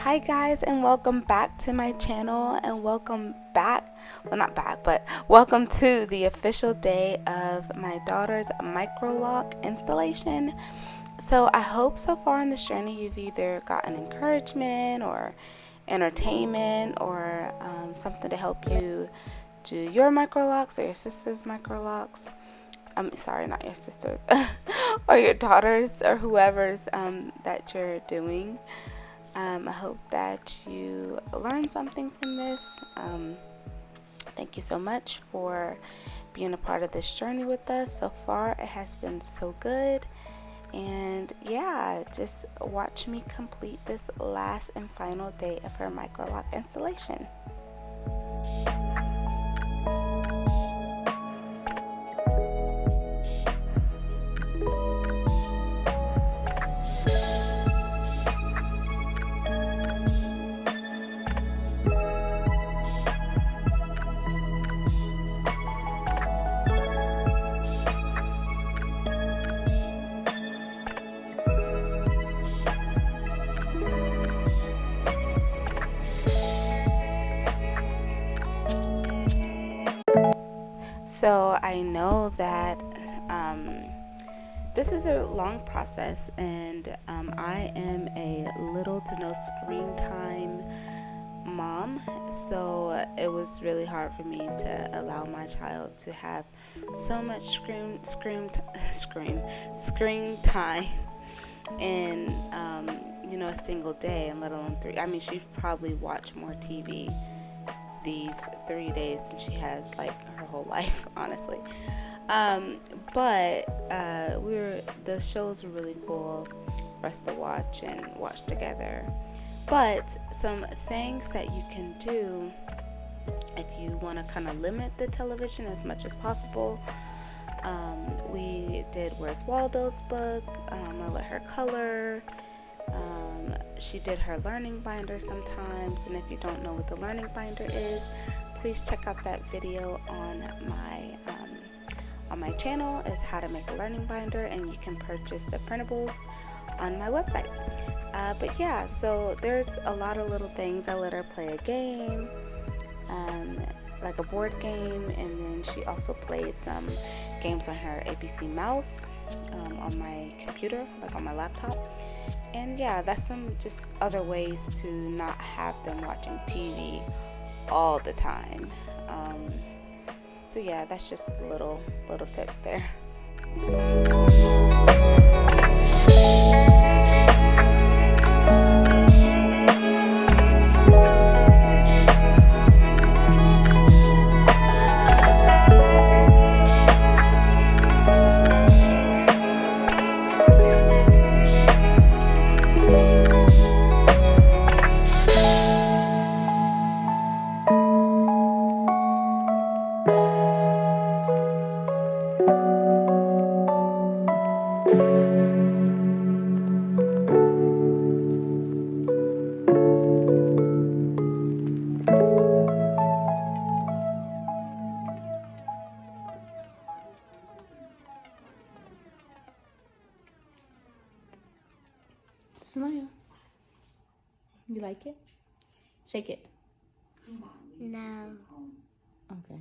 Hi guys, and welcome back to my channel, and welcome back, well not back, but welcome to the official day of my daughter's Microloc installation. So I hope so far on this journey you've either gotten encouragement or entertainment or something to help you do your Microlocs or your sister's Microlocs. I'm sorry, not your sisters, or your daughters or whoever's that you're doing. I hope that you learned something from this. Thank you so much for being a part of this journey with us. So far, it has been so good. And yeah, just watch me complete this last and final day of her Microloc installation. So I know that this is a long process, and I am a little to no screen time mom, so it was really hard for me to allow my child to have so much screen time in a single day, and let alone 3. I mean, she probably watched more TV these 3 days than she has like her whole life, honestly. But the shows were really cool for us to watch and watch together. But some things that you can do if you want to kind of limit the television as much as possible. We did Where's Waldo's book. I let her color. She did her learning binder sometimes, and if you don't know what the learning binder is, please check out that video on my channel. Is how to make a learning binder, and you can purchase the printables on my website. But yeah, so there's a lot of little things. I let her play a game, like a board game, and then she also played some games on her ABC mouse on my computer, like on my laptop. And yeah, that's some just other ways to not have them watching TV all the time. So yeah, that's just little tips there. Smile. You like it? Shake it. No. Okay.